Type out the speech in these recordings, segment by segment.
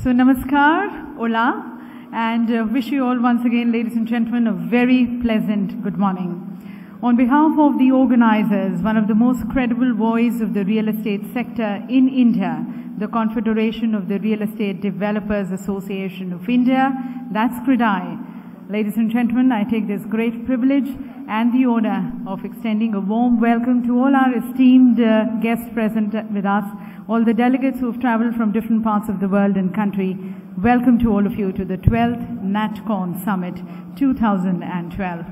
So namaskar, hola, and wish you all once again, ladies and gentlemen, a very pleasant good morning. On behalf of the organizers, one of the most credible voice of the real estate sector in India, the Confederation of the Real Estate Developers Association of India, that's CREDAI. Ladies and gentlemen, I take this great privilege and the honor of extending a warm welcome to all our esteemed guests present with us, all the delegates who have traveled from different parts of the world and country. Welcome to all of you to the 12th NATCON Summit 2012.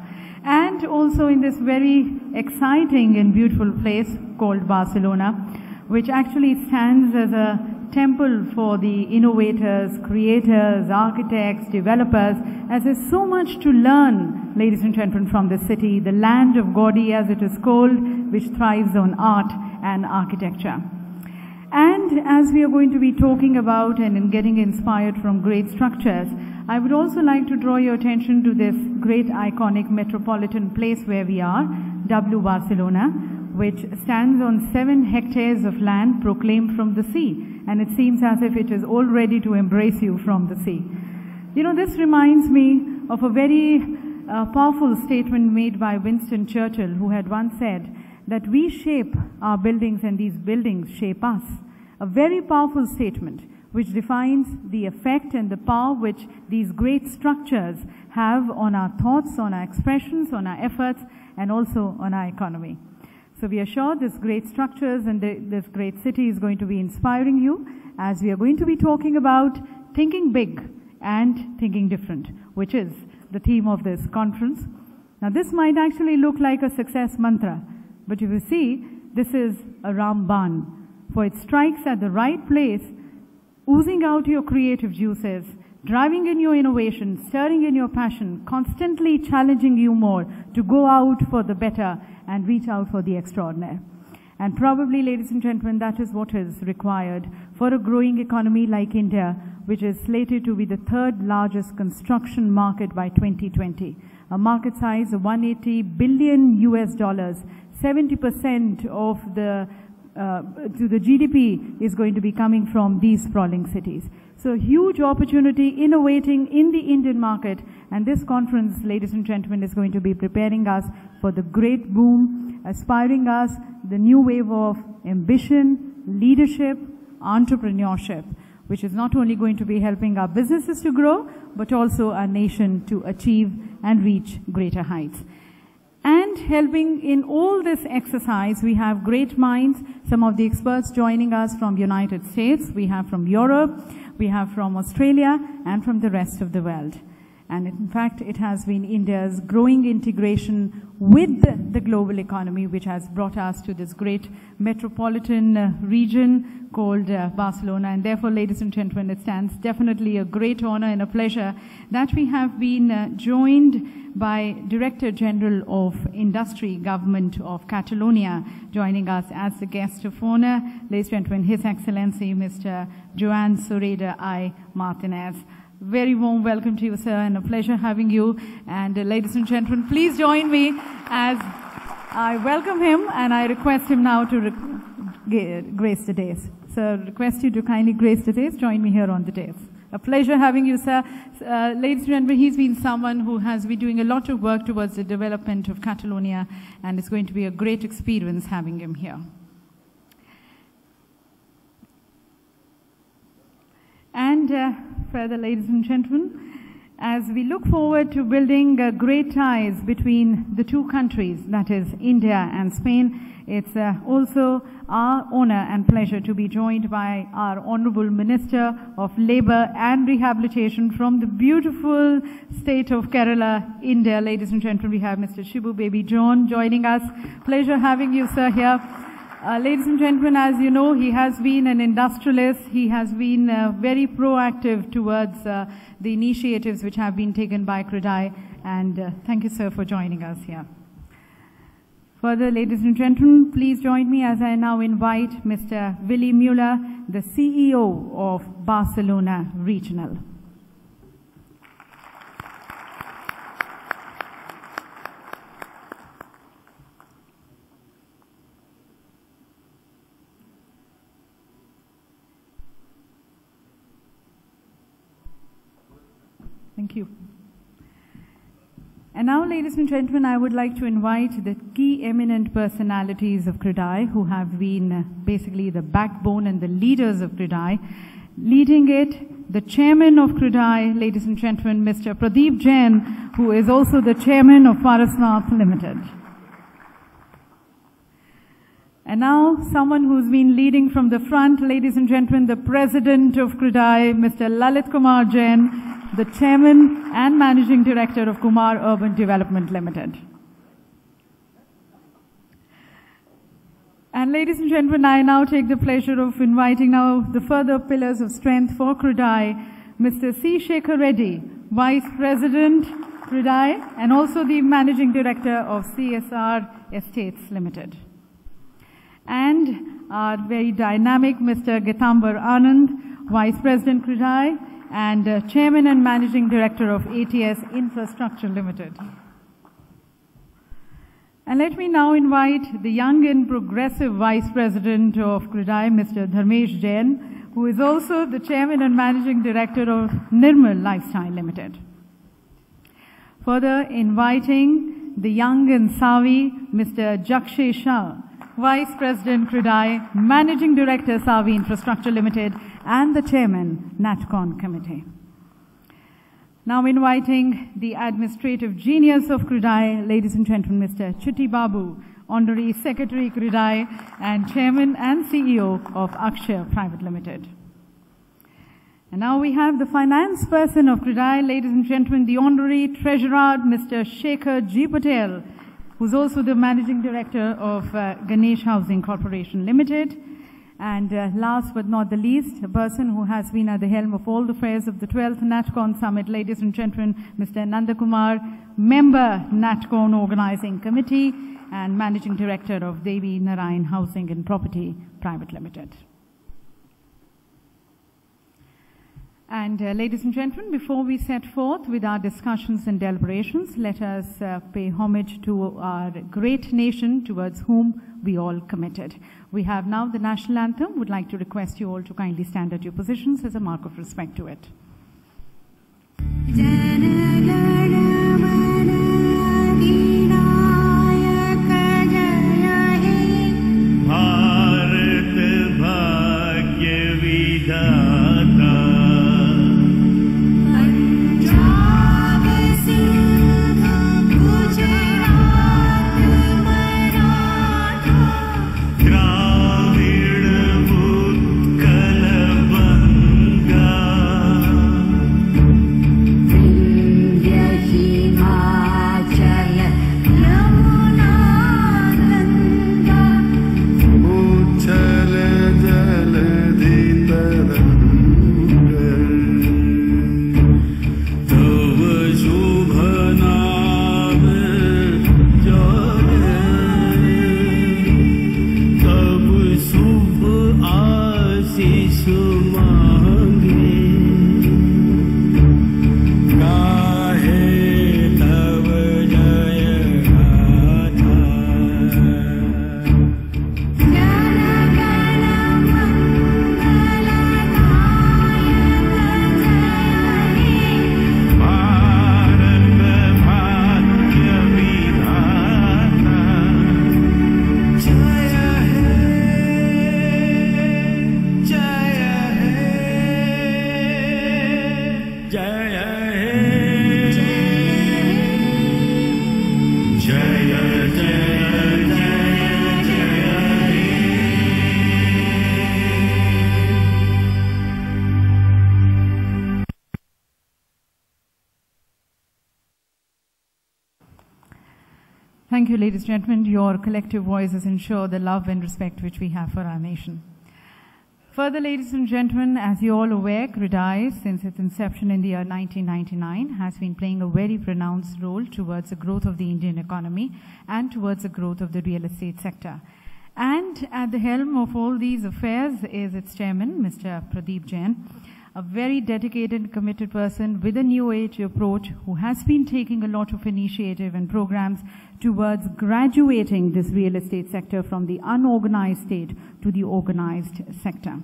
And also in this very exciting and beautiful place called Barcelona, which actually stands as a temple for the innovators, creators, architects, developers, as there's so much to learn, ladies and gentlemen, from this city, the land of Gaudi as it is called, which thrives on art and architecture. And as we are going to be talking about and getting inspired from great structures, I would also like to draw your attention to this great iconic metropolitan place where we are, W Barcelona, which stands on 7 hectares of land proclaimed from the sea. And it seems as if it is all ready to embrace you from the sea. You know, this reminds me of a very powerful statement made by Winston Churchill, who had once said that we shape our buildings and these buildings shape us. A very powerful statement which defines the effect and the power which these great structures have on our thoughts, on our expressions, on our efforts, and also on our economy. So we are sure this great structures and this great city is going to be inspiring you, as we are going to be talking about thinking big and thinking different, which is the theme of this conference. Now this might actually look like a success mantra, but if you see, this is a Ramban, for it strikes at the right place, oozing out your creative juices, driving in your innovation, stirring in your passion, constantly challenging you more to go out for the better and reach out for the extraordinary. And probably, ladies and gentlemen, that is what is required for a growing economy like India, which is slated to be the 3rd largest construction market by 2020. A market size of $180 billion US, 70% of the GDP is going to be coming from these sprawling cities. So huge opportunity innovating in the Indian market, and this conference, ladies and gentlemen, is going to be preparing us for the great boom, aspiring us the new wave of ambition, leadership, entrepreneurship, which is not only going to be helping our businesses to grow, but also our nation to achieve and reach greater heights. And helping in all this exercise, we have great minds, some of the experts joining us from the United States, we have from Europe, we have from Australia, and from the rest of the world. And in fact, it has been India's growing integration with the global economy which has brought us to this great metropolitan region called Barcelona. And therefore, ladies and gentlemen, it stands definitely a great honor and a pleasure that we have been joined by Director General of Industry Government of Catalonia, joining us as the guest of honor, ladies and gentlemen, His Excellency Mr. Joan Soreda I. Martinez. Very warm welcome to you, sir, and a pleasure having you. And ladies and gentlemen, please join me as I welcome him and I request him now to grace the dais. So request you to kindly grace the dais. Join me here on the dais. A pleasure having you, sir. Ladies and gentlemen, he's been someone who has been doing a lot of work towards the development of Catalonia, and it's going to be a great experience having him here. And further, ladies and gentlemen, as we look forward to building great ties between the two countries, that is India and Spain, it's also our honor and pleasure to be joined by our Honorable Minister of Labour and Rehabilitation from the beautiful state of Kerala, India. Ladies and gentlemen, we have Mr. Shibu Baby John joining us. Pleasure having you, sir, here. Ladies and gentlemen, as you know, he has been an industrialist. He has been very proactive towards the initiatives which have been taken by CREDAI. And thank you, sir, for joining us here. Further, ladies and gentlemen, please join me as I now invite Mr. Willy Mueller, the CEO of Barcelona Regional. Thank you. And now, ladies and gentlemen, I would like to invite the key eminent personalities of CREDAI who have been basically the backbone and the leaders of CREDAI. Leading it, the chairman of CREDAI, ladies and gentlemen, Mr. Pradeep Jain, who is also the chairman of Parasnath Limited. And now, someone who's been leading from the front, ladies and gentlemen, the president of CREDAI, Mr. Lalit Kumar Jain, the chairman and managing director of Kumar Urban Development Limited. And ladies and gentlemen, I now take the pleasure of inviting now the further pillars of strength for CREDAI, Mr. C. Shekhar Reddy, Vice President, CREDAI, and also the Managing Director of CSR Estates Limited. And our very dynamic Mr. Gitambar Anand, Vice President, CREDAI, and Chairman and Managing Director of ATS Infrastructure Limited. And let me now invite the young and progressive Vice President of CREDAI, Mr. Dharmesh Jain, who is also the Chairman and Managing Director of Nirmal Lifestyle Limited. Further inviting the young and savvy Mr. Jakshay Shah, Vice President CREDAI, Managing Director Savi Infrastructure Limited, and the Chairman, NATCON Committee. Now inviting the administrative genius of CREDAI, ladies and gentlemen, Mr. Chitti Babu, Honorary Secretary CREDAI, and Chairman and CEO of Akshaya Private Limited. And now we have the finance person of CREDAI, ladies and gentlemen, the Honorary Treasurer, Mr. Shekhar G. Patel, who's also the Managing Director of Ganesh Housing Corporation Limited. And last but not the least, a person who has been at the helm of all the affairs of the 12th NATCON Summit, ladies and gentlemen, Mr. Nandakumar, Member NATCON Organizing Committee and Managing Director of Devi Narayan Housing and Property Private Limited. And ladies and gentlemen, before we set forth with our discussions and deliberations, let us pay homage to our great nation towards whom we all committed. We have now the national anthem. Would like to request you all to kindly stand at your positions as a mark of respect to it. Thank you, ladies and gentlemen. Your collective voices ensure the love and respect which we have for our nation. Further, ladies and gentlemen, as you're all aware, CREDAI, since its inception in the year 1999, has been playing a very pronounced role towards the growth of the Indian economy and towards the growth of the real estate sector. And at the helm of all these affairs is its chairman, Mr. Pradeep Jain, a very dedicated, committed person with a new age approach who has been taking a lot of initiative and programs towards graduating this real estate sector from the unorganized state to the organized sector.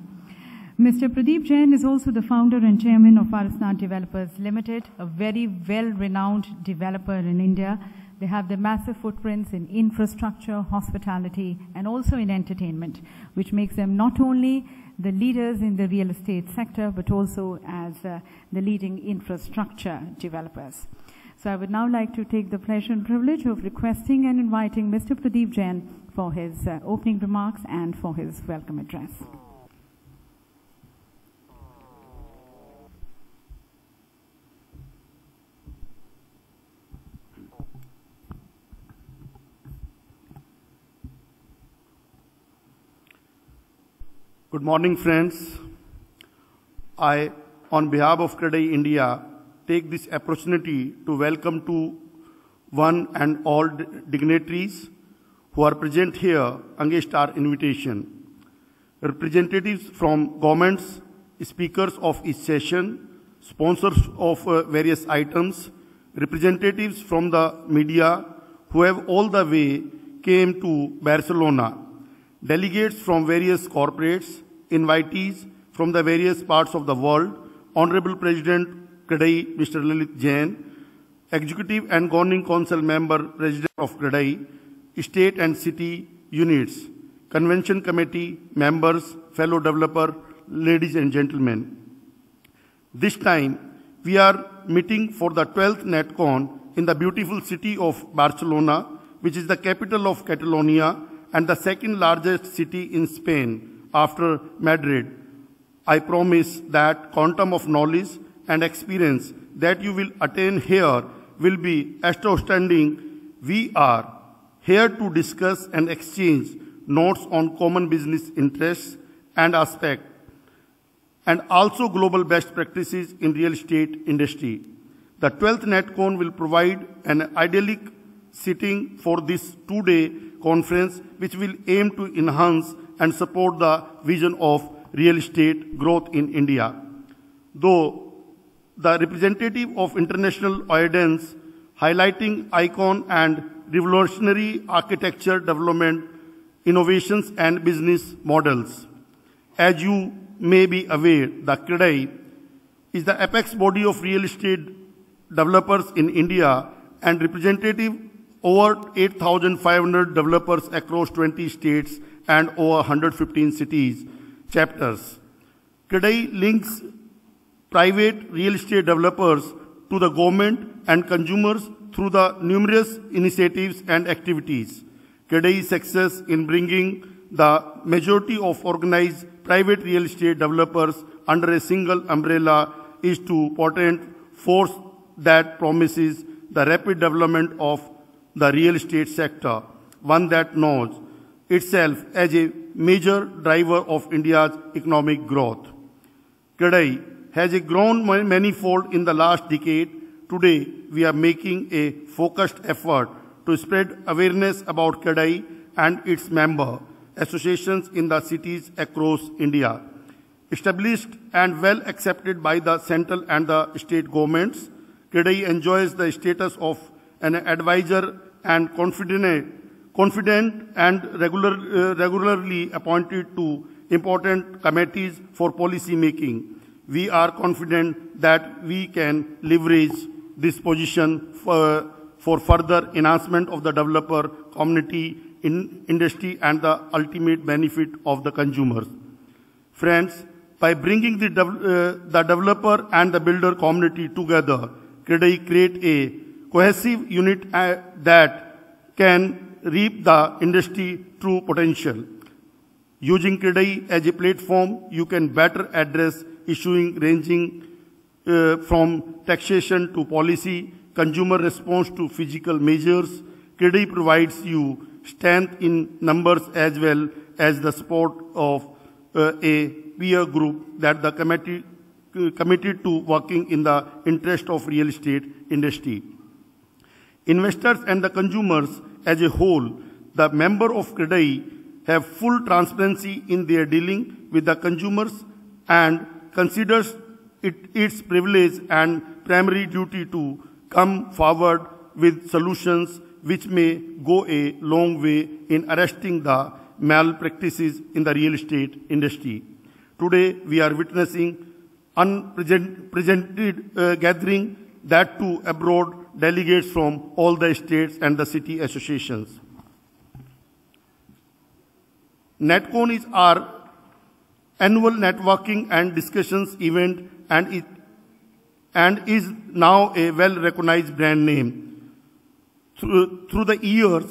Mr. Pradeep Jain is also the founder and chairman of Arasnath Developers Limited, a very well-renowned developer in India. They have the massive footprints in infrastructure, hospitality, and also in entertainment, which makes them not only the leaders in the real estate sector, but also as the leading infrastructure developers. So I would now like to take the pleasure and privilege of requesting and inviting Mr. Pradeep Jain for his opening remarks and for his welcome address. Good morning, friends. I, on behalf of CREDAI India, take this opportunity to welcome to one and all dignitaries who are present here against our invitation. Representatives from governments, speakers of each session, sponsors of various items, representatives from the media who have all the way came to Barcelona, delegates from various corporates, invitees from the various parts of the world, Honorable President CREDAI, Mr. Lalit Jain, Executive and Governing Council Member, President of CREDAI, State and City Units, Convention Committee members, fellow developer, ladies and gentlemen. This time, we are meeting for the 12th NATCON in the beautiful city of Barcelona, which is the capital of Catalonia and the second largest city in Spain after Madrid. I promise that quantum of knowledge and experience that you will attain here will be outstanding. We are here to discuss and exchange notes on common business interests and aspects, and also global best practices in real estate industry. The 12th NATCON will provide an idyllic setting for this two-day conference, which will aim to enhance and support the vision of real estate growth in India. Though the representative of international audience highlighting icon and revolutionary architecture development, innovations and business models. As you may be aware, the CREDAI is the apex body of real estate developers in India and representative over 8,500 developers across 20 states and over 115 cities, chapters. CREDAI links private real estate developers to the government and consumers through the numerous initiatives and activities. CREDAI's success in bringing the majority of organized private real estate developers under a single umbrella is to potent force that promises the rapid development of the real estate sector, one that knows itself as a major driver of India's economic growth. CREDAI has grown manifold in the last decade. Today, we are making a focused effort to spread awareness about CREDAI and its member associations in the cities across India. Established and well accepted by the central and the state governments, CREDAI enjoys the status of an advisor and confident and regularly appointed to important committees for policy making. We are confident that we can leverage this position for further enhancement of the developer community in industry and the ultimate benefit of the consumers. Friends, by bringing the developer and the builder community together, CREDAI create a cohesive unit that can reap the industry true potential. Using CREDAI as a platform, you can better address issues ranging from taxation to policy, consumer response to physical measures. CREDAI provides you strength in numbers as well as the support of a peer group that the committed to working in the interest of real estate industry. Investors and the consumers as a whole, the member of CREDAI have full transparency in their dealing with the consumers and considers it its privilege and primary duty to come forward with solutions which may go a long way in arresting the malpractices in the real estate industry. Today, we are witnessing unprecedented gathering, that too abroad, delegates from all the states and the city associations. NATCON is our annual networking and discussions event and is now a well-recognized brand name. Through the years,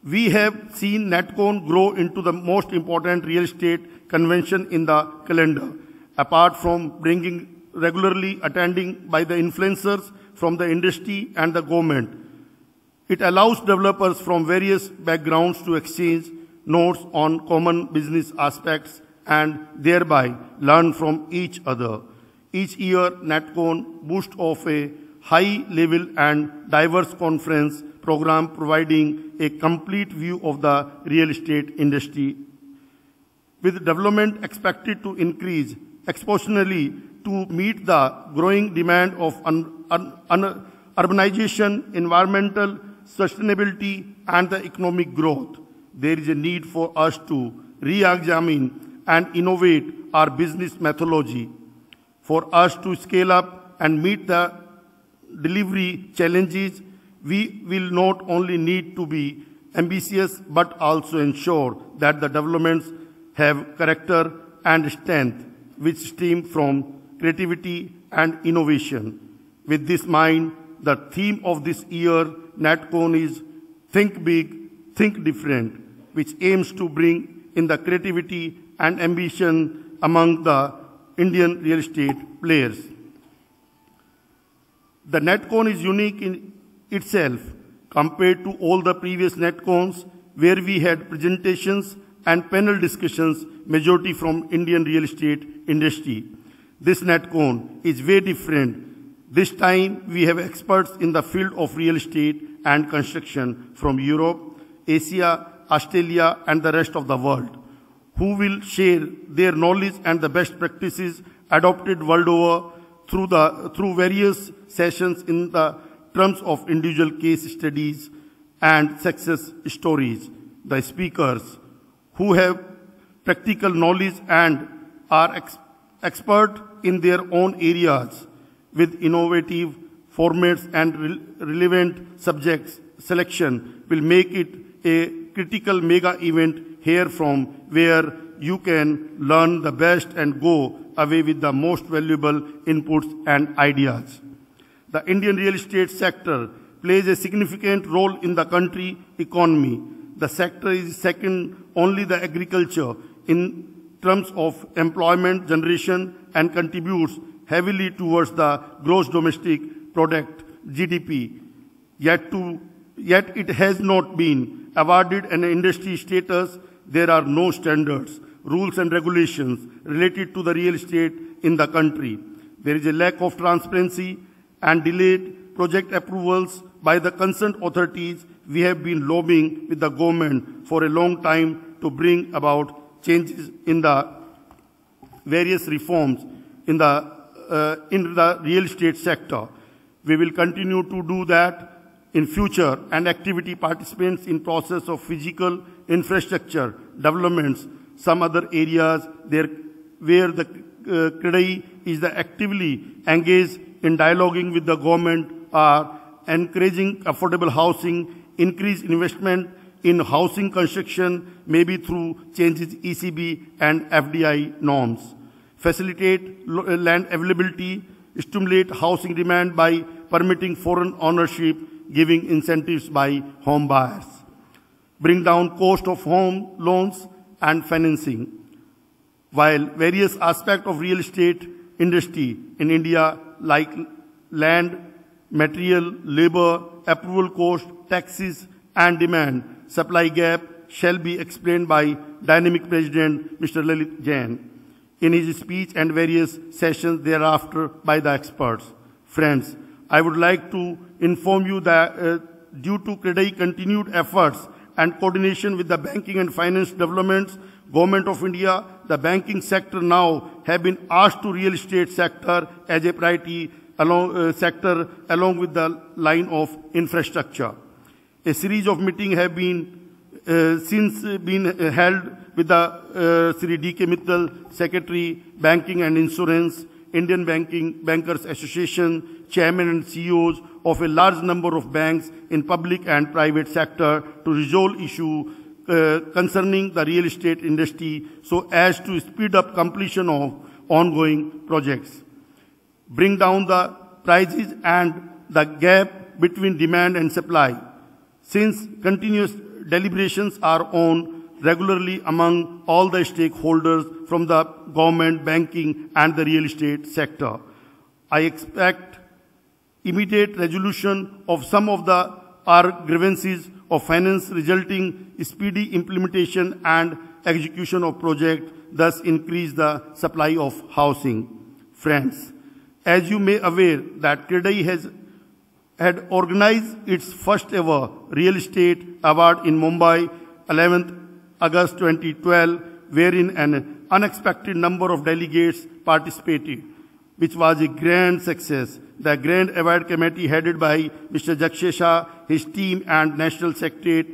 we have seen NATCON grow into the most important real estate convention in the calendar, apart from bringing regularly attending by the influencers from the industry and the government. It allows developers from various backgrounds to exchange notes on common business aspects and thereby learn from each other. Each year, NATCON boasts of a high-level and diverse conference program providing a complete view of the real estate industry. With development expected to increase exponentially to meet the growing demand of urbanization, environmental sustainability, and the economic growth, there is a need for us to re-examine and innovate our business methodology. For us to scale up and meet the delivery challenges, we will not only need to be ambitious, but also ensure that the developments have character and strength, which stem from creativity and innovation. With this in mind, the theme of this year, NATCON, is Think Big, Think Different, which aims to bring in the creativity and ambition among the Indian real estate players. The NATCON is unique in itself compared to all the previous NATCONs, where we had presentations and panel discussions, majority from Indian real estate industry. This NATCON is very different. This time we have experts in the field of real estate and construction from Europe, Asia, Australia, and the rest of the world, who will share their knowledge and the best practices adopted world over through various sessions in the terms of individual case studies and success stories. The speakers, who have practical knowledge and are expert in their own areas with innovative formats and relevant subjects selection, will make it a critical mega event here from where you can learn the best and go away with the most valuable inputs and ideas. The Indian real estate sector plays a significant role in the country economy. The sector is second only the agriculture in terms of employment generation and contributes heavily towards the gross domestic product (GDP). Yet it has not been awarded an industry status. There are no standards, rules and regulations related to the real estate in the country. There is a lack of transparency and delayed project approvals by the concerned authorities. We have been lobbying with the government for a long time to bring about changes in the various reforms in the real estate sector. We will continue to do that in future, and activity participants in process of physical infrastructure developments. Some other areas where the CREDAI is actively engaged in dialoguing with the government are encouraging affordable housing, increased investment in housing construction, maybe through changes ECB and FDI norms, facilitate land availability, stimulate housing demand by permitting foreign ownership, giving incentives by home buyers, bring down cost of home loans and financing. While various aspects of real estate industry in India like land, material, labor, approval cost, taxes and demand, supply gap shall be explained by Dynamic President Mr. Lalit Jain in his speech and various sessions thereafter by the experts. Friends, I would like to inform you that due to CREDAI continued efforts and coordination with the banking and finance developments, Government of India, the banking sector now have been asked to real estate sector as a priority along with the line of infrastructure. A series of meetings have been since been held with the Sri D.K. Mittal, Secretary, Banking and Insurance, Indian Bankers Association, Chairman and CEOs of a large number of banks in public and private sector to resolve issues concerning the real estate industry so as to speed up completion of ongoing projects, bring down the prices and the gap between demand and supply, since continuous deliberations are on regularly among all the stakeholders from the government, banking, and the real estate sector. I expect immediate resolution of some of our grievances of finance, resulting speedy implementation and execution of projects, thus increase the supply of housing. Friends, as you may aware that CREDAI had organized its first ever real estate award in Mumbai, 11th August 2012, wherein an unexpected number of delegates participated, which was a grand success. The Grand Award Committee headed by Mr. Jakshesha, his team and National Secretariat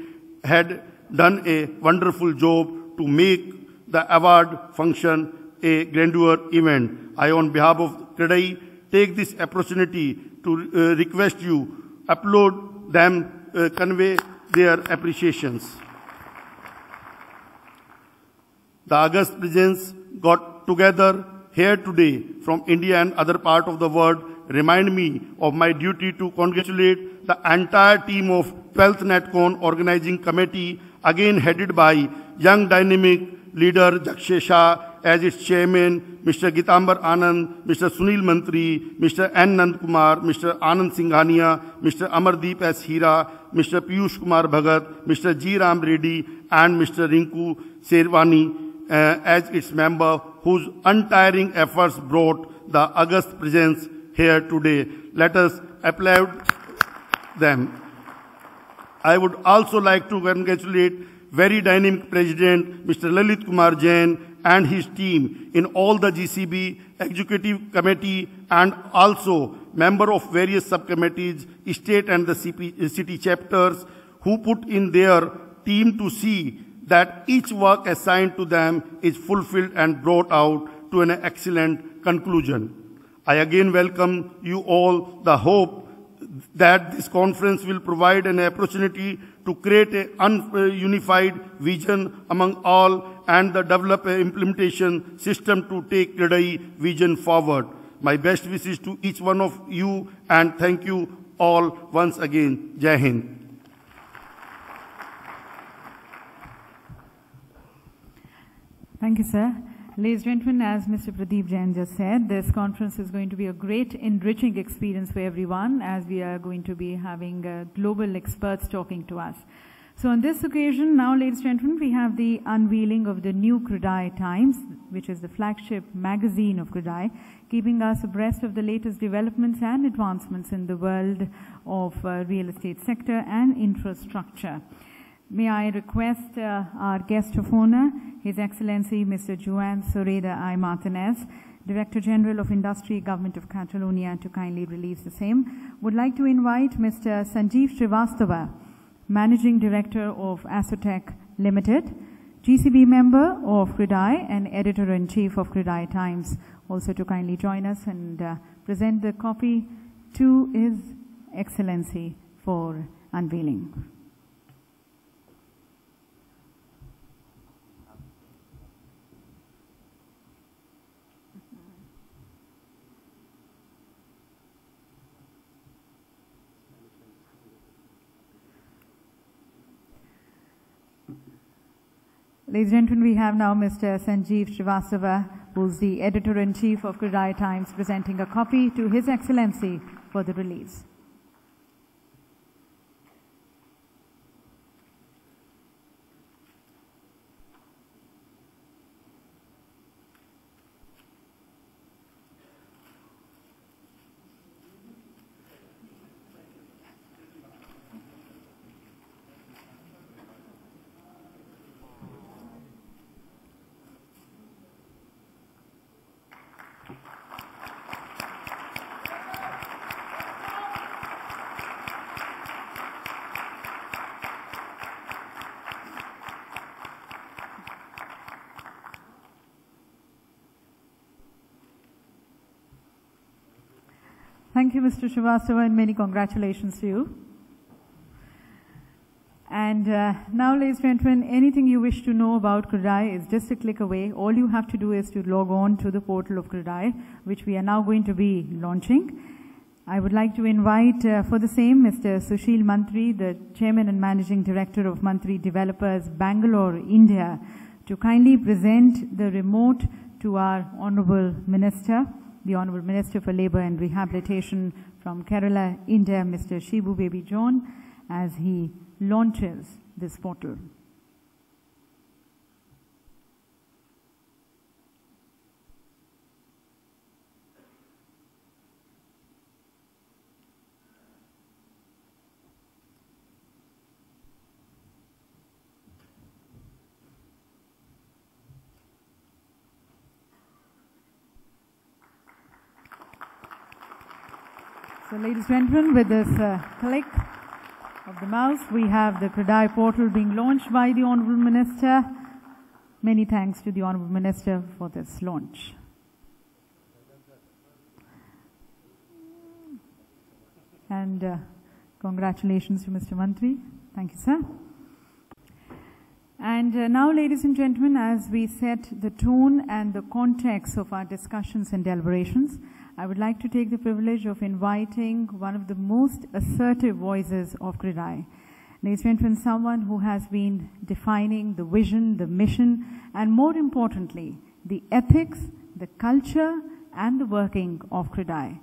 had done a wonderful job to make the award function a grandeur event. I, on behalf of CREDAI, take this opportunity to request you upload them, convey their appreciations. The August Presidents got together here today from India and other parts of the world remind me of my duty to congratulate the entire team of 12th NATCON Organizing Committee, again headed by young dynamic leader Jakshesha as its chairman, Mr. Gitambar Anand, Mr. Sunil Mantri, Mr. N. Nandkumar, Mr. Anand Singhania, Mr. Amardeep S. Hira, Mr. Piyush Kumar Bhagat, Mr. G. Ram Reddy, and Mr. Rinku Servani as its member, whose untiring efforts brought the August presence here today. Let us applaud them. I would also like to congratulate very dynamic President, Mr. Lalit Kumar Jain, and his team in all the GCB Executive Committee and also member of various subcommittees, state and the city chapters, who put in their team to see that each work assigned to them is fulfilled and brought out to an excellent conclusion. I again welcome you all, the hope that this conference will provide an opportunity to create a unified vision among all and develop an implementation system to take CREDAI vision forward. My best wishes to each one of you, and thank you all once again. Jai Hind. Thank you, sir. Ladies and gentlemen, as Mr. Pradeep Jain just said, this conference is going to be a great enriching experience for everyone, as we are going to be having global experts talking to us. So on this occasion, now, ladies and gentlemen, we have the unveiling of the new CREDAI Times, which is the flagship magazine of CREDAI, keeping us abreast of the latest developments and advancements in the world of real estate sector and infrastructure. May I request our guest of honor, His Excellency Mr. Joan CREDAI Martinez, Director General of Industry, Government of Catalonia, to kindly release the same. Would like to invite Mr. Sanjeev Srivastava, Managing Director of Asotech Limited, GCB member of CREDAI and Editor-in-Chief of CREDAI Times, also to kindly join us and present the copy to His Excellency for unveiling. Ladies and gentlemen, we have now Mr. Sanjeev Srivastava, who is the Editor-in-Chief of CREDAI Times, presenting a copy to His Excellency for the release. Thank you, Mr. Srivastava, and many congratulations to you. And now, ladies and gentlemen, anything you wish to know about CREDAI is just a click away. All you have to do is to log on to the portal of CREDAI, which we are now going to be launching. I would like to invite for the same Mr. Sushil Mantri, the Chairman and Managing Director of Mantri Developers, Bangalore, India, to kindly present the remote to our Honorable Minister, the Honorable Minister for Labour and Rehabilitation from Kerala, India, Mr. Shibu Baby John, as he launches this portal. So, ladies and gentlemen, with this click of the mouse, we have the CREDAI portal being launched by the Honourable Minister. Many thanks to the Honourable Minister for this launch. And congratulations to Mr. Mantri. Thank you, sir. And now, ladies and gentlemen, as we set the tone and the context of our discussions and deliberations, I would like to take the privilege of inviting one of the most assertive voices of CREDAI. Ladies and gentlemen, someone who has been defining the vision, the mission, and more importantly, the ethics, the culture, and the working of CREDAI.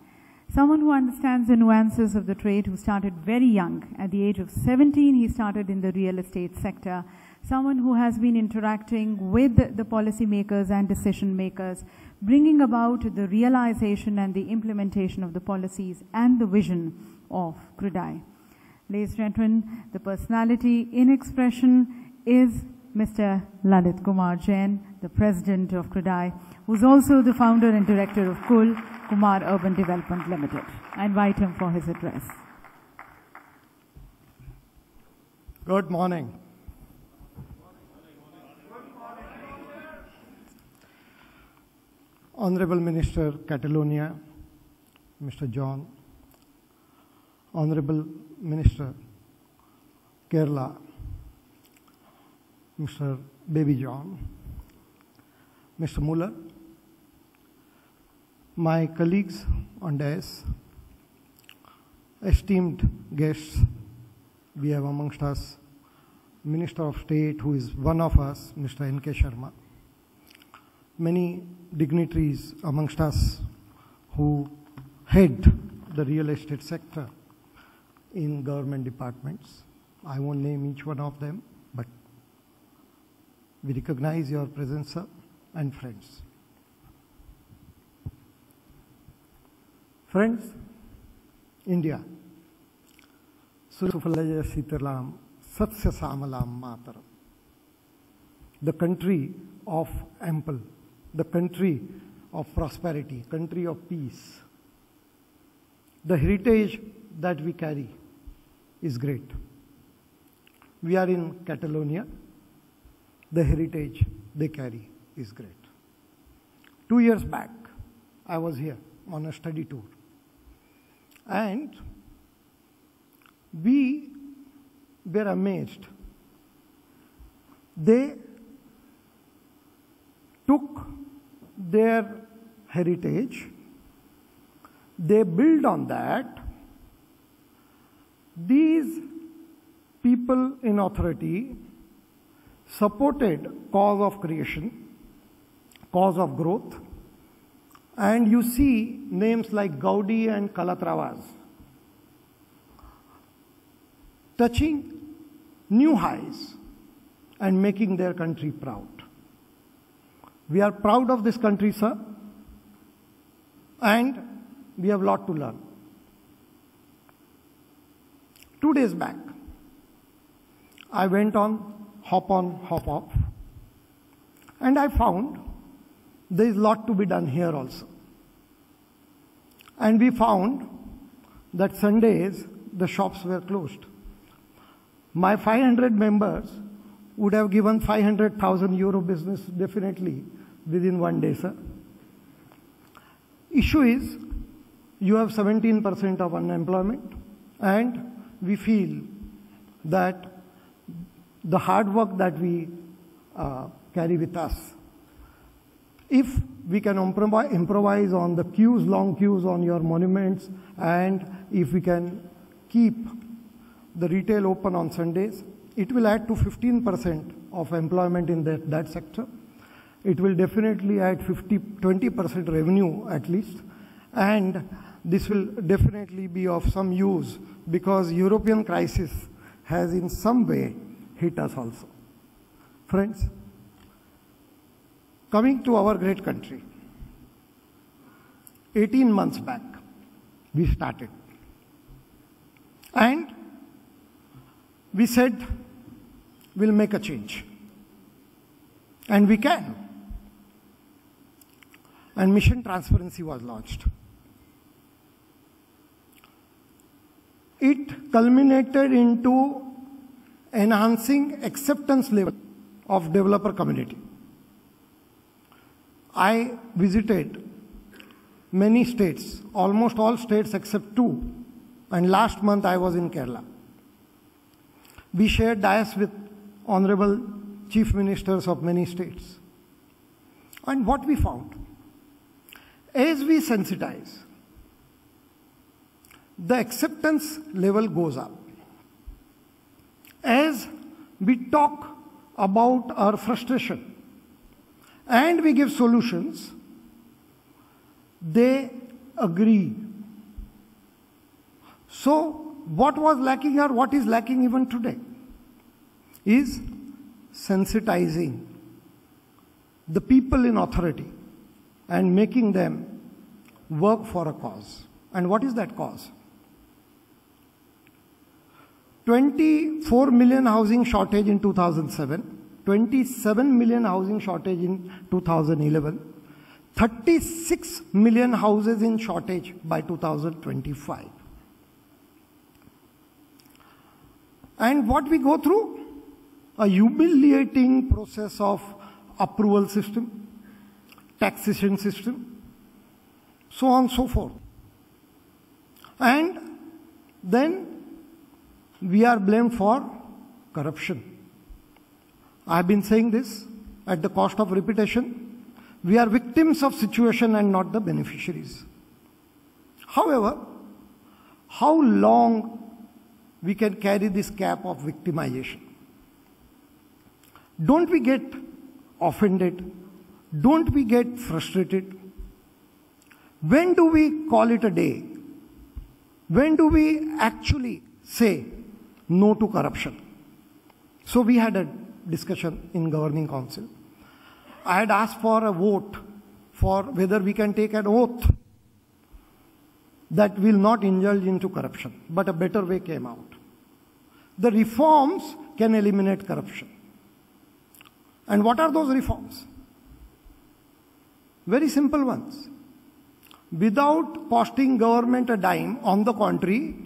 Someone who understands the nuances of the trade, who started very young. At the age of 17, he started in the real estate sector. Someone who has been interacting with the policymakers and decision makers, bringing about the realization and the implementation of the policies and the vision of CREDAI. Ladies and gentlemen, the personality in expression is Mr. Lalit Kumar Jain, the President of CREDAI, who is also the founder and director of KUL, Kumar Urban Development Limited. I invite him for his address. Good morning. Honorable Minister Catalonia, Mr. John, Honorable Minister Kerala, Mr. Baby John, Mr. Muller, my colleagues on dais, esteemed guests, we have amongst us Minister of State, who is one of us, Mr. N.K. Sharma, many dignitaries amongst us who head the real estate sector in government departments. I won't name each one of them, but we recognize your presence, sir, and friends. Friends, India, Surufalaya Sitalam, Satsya Samalam Mataram, the country of ample, the country of prosperity, country of peace. The heritage that we carry is great. We are in Catalonia. The heritage they carry is great. 2 years back, I was here on a study tour. And we were amazed. They took their heritage, they build on that. These people in authority supported cause of creation, cause of growth, and you see names like Gaudi and Calatravas touching new highs and making their country proud. We are proud of this country, sir, and we have a lot to learn. 2 days back, I went on, hop off, and I found there is a lot to be done here also. And we found that Sundays, the shops were closed. My 500 members would have given 500,000 euro business definitely within 1 day, sir. Issue is, you have 17% of unemployment, and we feel that the hard work that we carry with us, if we can improvise on the queues, long queues on your monuments, and if we can keep the retail open on Sundays, it will add to 15% of employment in that sector. It will definitely add 20% revenue at least, and this will definitely be of some use because European crisis has in some way hit us also. Friends, coming to our great country, 18 months back, we started. And we said, we'll make a change. And we can. And Mission Transparency was launched. It culminated into enhancing acceptance level of developer community. I visited many states, almost all states except 2, and last month I was in Kerala. We shared dais with honorable chief ministers of many states. And what we found, as we sensitize, the acceptance level goes up. As we talk about our frustration and we give solutions, they agree. So what was lacking or what is lacking even today is sensitizing the people in authority and making them work for a cause. And what is that cause? 24 million housing shortage in 2007, 27 million housing shortage in 2011, 36 million houses in shortage by 2025. And what we go through? A humiliating process of approval system, taxation system, so on and so forth. And then we are blamed for corruption. I've been saying this at the cost of repetition. We are victims of situation and not the beneficiaries. However, how long we can carry this cap of victimization? Don't we get offended? Don't we get frustrated? When do we call it a day? When do we actually say no to corruption? So we had a discussion in Governing Council. I had asked for a vote for whether we can take an oath that will not indulge into corruption, but a better way came out. The reforms can eliminate corruption. And what are those reforms? Very simple ones. Without costing government a dime, on the contrary,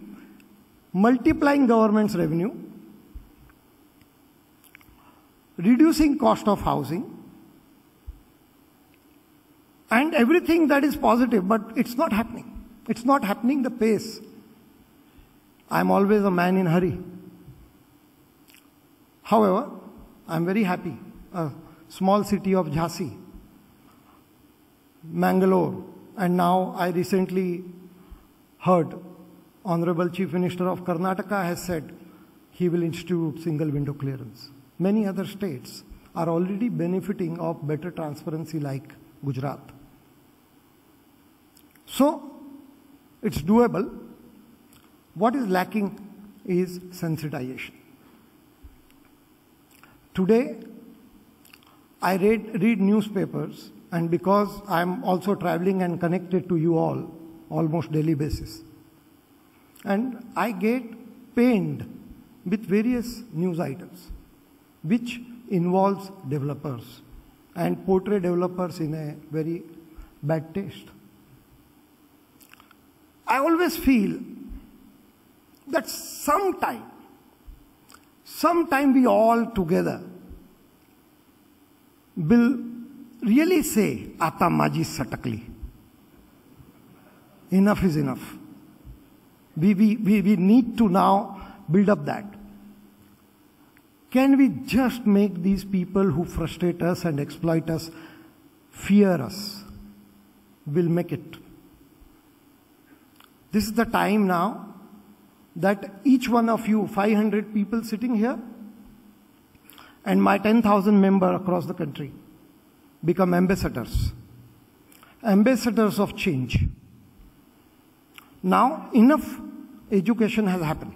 multiplying government's revenue, reducing cost of housing, and everything that is positive, but it's not happening. It's not happening the pace. I'm always a man in a hurry. However, I'm very happy. A small city of Jhansi, Mangalore, and now I recently heard Honorable Chief Minister of Karnataka has said he will institute single window clearance. Many other states are already benefiting of better transparency like Gujarat. So, it's doable. What is lacking is sensitization. Today, I read newspapers, and because I'm also traveling and connected to you all, almost daily basis, and I get pained with various news items which involves developers and portray developers in a very bad taste. I always feel that sometime we all together will really say, Ata Maji Satakli, enough is enough. We need to now build up that. Can we just make these people who frustrate us and exploit us fear us? We'll make it. This is the time now that each one of you, 500 people sitting here, and my 10,000 members across the country, become ambassadors. Ambassadors of change. Now, enough education has happened.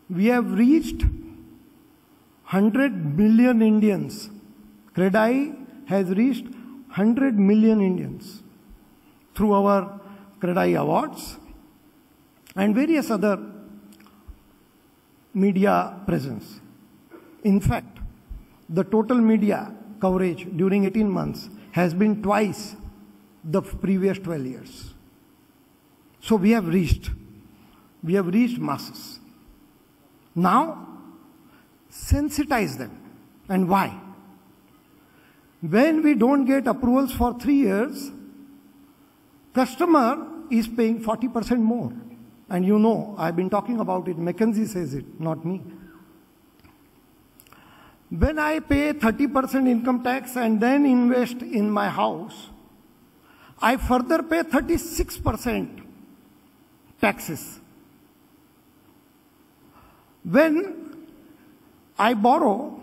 We have reached 100 million Indians. CREDAI has reached 100 million Indians through our CREDAI awards and various other media presence. In fact, the total media coverage during 18 months has been twice the previous 12 years. So we have reached masses. Now, sensitize them. And why? When we don't get approvals for 3 years, customer is paying 40% more. And you know, I've been talking about it, McKinsey says it, not me. When I pay 30% income tax and then invest in my house, I further pay 36% taxes. When I borrow,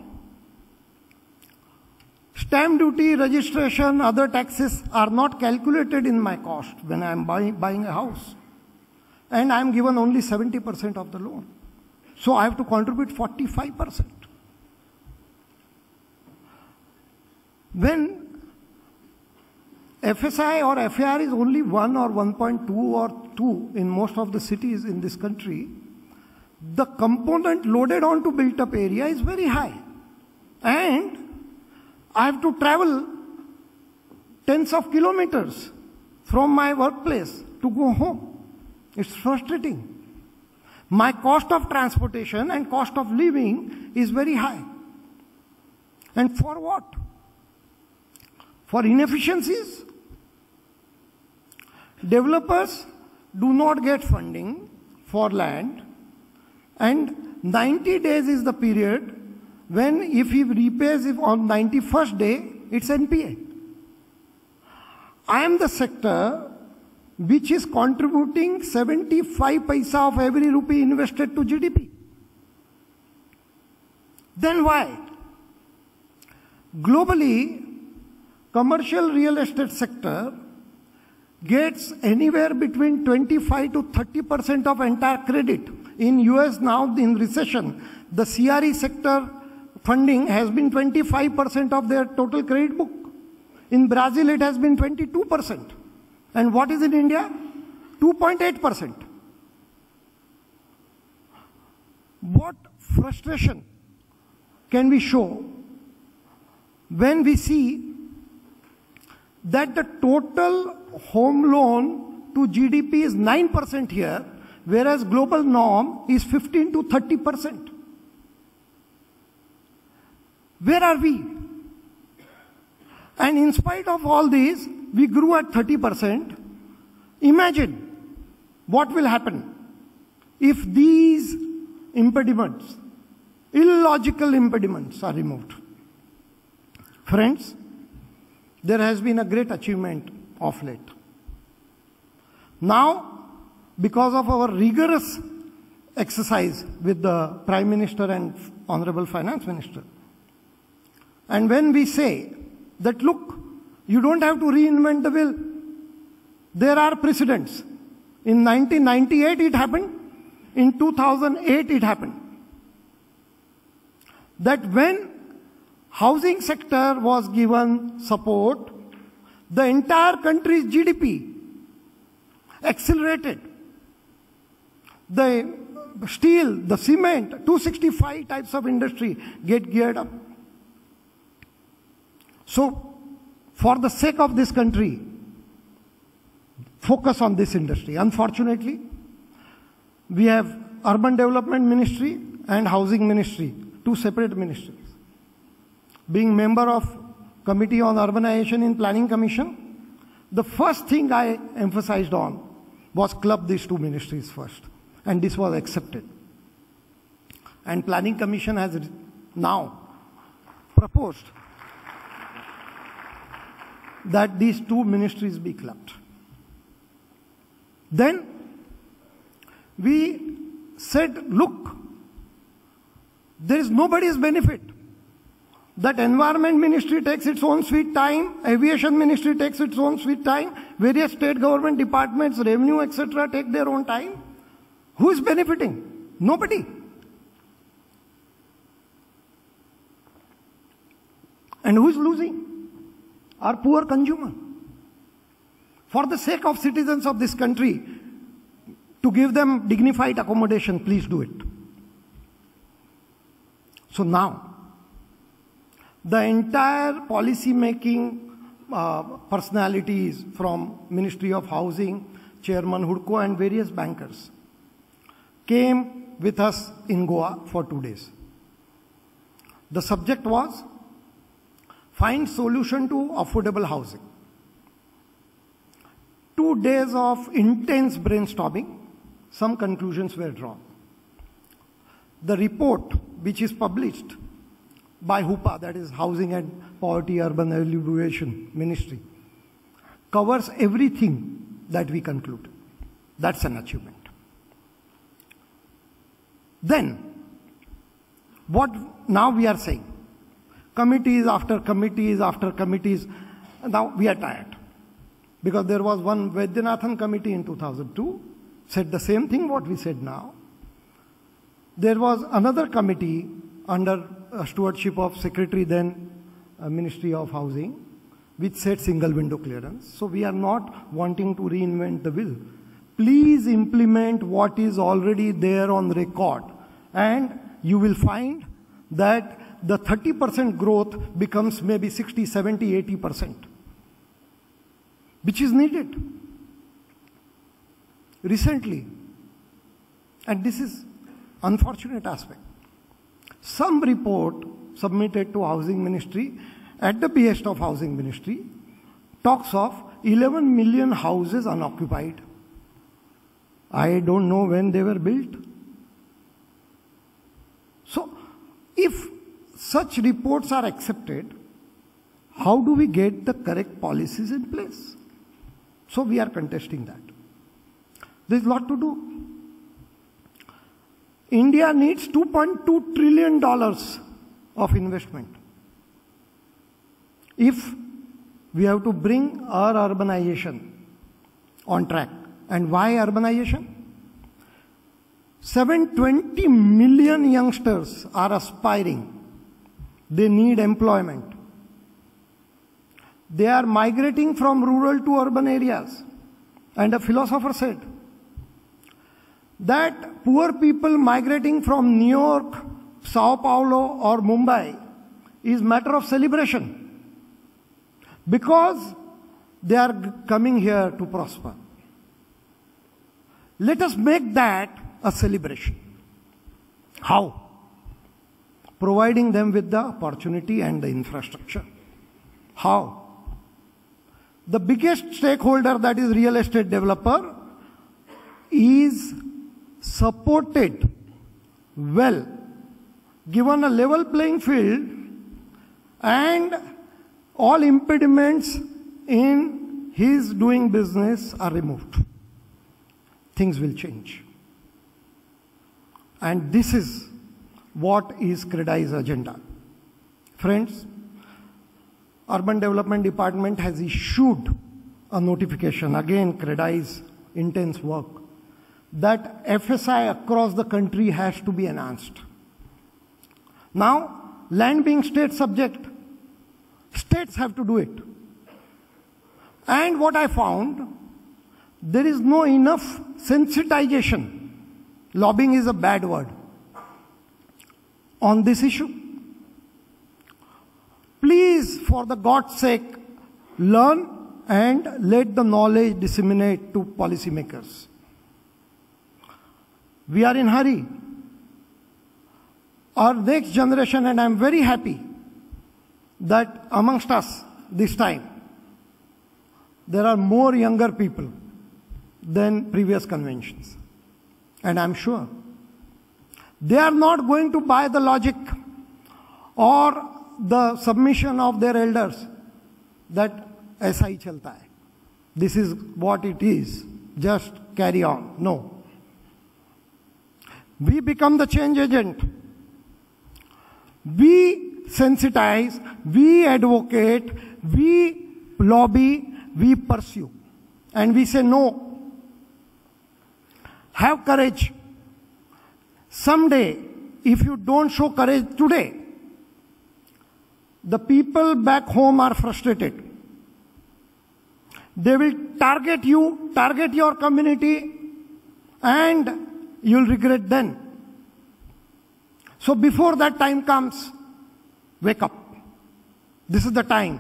stamp duty, registration, other taxes are not calculated in my cost when I am buying a house. And I am given only 70% of the loan. So I have to contribute 45%. When FSI or FAR is only 1 or 1.2 or 2 in most of the cities in this country, the component loaded onto built up area is very high. And I have to travel tens of kilometers from my workplace to go home. It's frustrating. My cost of transportation and cost of living is very high. And for what? For inefficiencies. Developers do not get funding for land, and 90 days is the period when if he repays it on 91st day, it's NPA. I am the sector which is contributing 75 paisa of every rupee invested to GDP. Then why? Globally, commercial real estate sector gets anywhere between 25 to 30% of entire credit. In US now, in recession, the CRE sector funding has been 25% of their total credit book. In Brazil, it has been 22%. And what is in India? 2.8%. What frustration can we show when we see that the total home loan to GDP is 9% here, whereas global norm is 15 to 30%. Where are we? And in spite of all this, we grew at 30%. Imagine what will happen if these impediments, illogical impediments, are removed. Friends, there has been a great achievement of late. Now, because of our rigorous exercise with the Prime Minister and Honorable Finance Minister, and when we say that, look, you don't have to reinvent the wheel, there are precedents. In 1998 it happened, in 2008 it happened. That when housing sector was given support, the entire country's GDP accelerated. The steel, the cement, 265 types of industry get geared up. So, for the sake of this country, focus on this industry. Unfortunately, we have Urban Development Ministry and Housing Ministry, two separate ministries. Being member of Committee on Urbanization in Planning Commission, the first thing I emphasized on was club these two ministries first. And this was accepted. And Planning Commission has now proposed that these two ministries be clubbed. Then we said, look, there is nobody's benefit. That Environment Ministry takes its own sweet time, Aviation Ministry takes its own sweet time, various state government departments, revenue, etc. take their own time. Who is benefiting? Nobody. And who is losing? Our poor consumer. For the sake of citizens of this country, to give them dignified accommodation, please do it. So now, the entire policy-making personalities from Ministry of Housing, Chairman Hudko and various bankers came with us in Goa for 2 days. The subject was find solution to affordable housing. 2 days of intense brainstorming, some conclusions were drawn. The report, which is published by HUPA, that is Housing and Poverty Urban Alleviation Ministry, covers everything that we conclude. That's an achievement. Then, what now we are saying? Committees after committees after committees. Now we are tired. Because there was one Vaidyanathan committee in 2002, said the same thing what we said now. There was another committee under stewardship of Secretary then Ministry of Housing, which said single window clearance. So we are not wanting to reinvent the wheel. Please implement what is already there on record, and you will find that the 30% growth becomes maybe 60, 70, 80%, which is needed. Recently, and this is unfortunate aspect, some report submitted to Housing Ministry at the behest of Housing Ministry talks of 11 million houses unoccupied. I don't know when they were built. So, if such reports are accepted, how do we get the correct policies in place? So we are contesting that. There is a lot to do. India needs $2.2 trillion of investment. If we have to bring our urbanization on track. And why urbanization? 720 million youngsters are aspiring. They need employment. They are migrating from rural to urban areas. And a philosopher said that poor people migrating from New York, Sao Paulo or Mumbai is matter of celebration because they are coming here to prosper. Let us make that a celebration. How? Providing them with the opportunity and the infrastructure. How? The biggest stakeholder, that is real estate developer, is supported well, given a level playing field, and all impediments in his doing business are removed. Things will change. And this is what is CREDAI's agenda. Friends, Urban Development Department has issued a notification, again CREDAI's intense work, that FSI across the country has to be enhanced. Now, land being state subject, states have to do it. And what I found, there is no enough sensitization. Lobbying is a bad word on this issue. Please, for the God's sake, learn and let the knowledge disseminate to policymakers. We are in a hurry. Our next generation, and I am very happy that amongst us this time, there are more younger people than previous conventions. And I'm sure they are not going to buy the logic or the submission of their elders that aisa hi chalta hai. This is what it is. Just carry on. No. We become the change agent. We sensitize, we advocate, we lobby, we pursue. And we say no. Have courage. Someday, if you don't show courage today, the people back home are frustrated. They will target you, target your community, and you'll regret then. So before that time comes, wake up. This is the time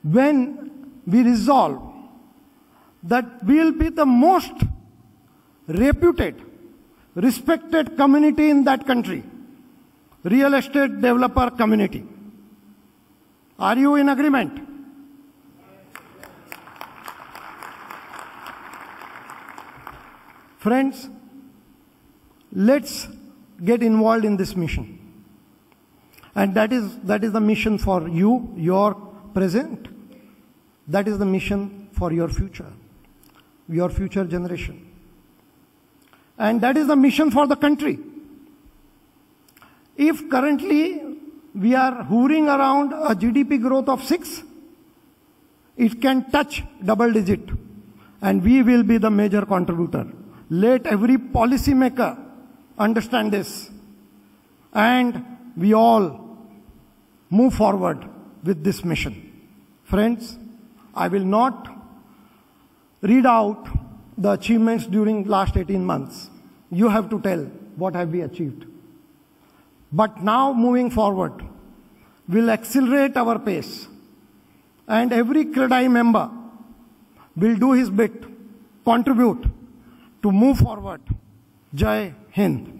when we resolve that we will be the most reputed, respected community in that country, real estate developer community. Are you in agreement? Friends, let's get involved in this mission. And that is the mission for you, your present. That is the mission for your future generation. And that is the mission for the country. If currently we are hovering around a GDP growth of 6, it can touch double digit, and we will be the major contributor. Let every policy maker understand this, and we all move forward with this mission. Friends, I will not read out the achievements during last 18 months. You have to tell what have we achieved. But now moving forward, we'll accelerate our pace, and every CREDAI member will do his bit, contribute to move forward. Jai Hind.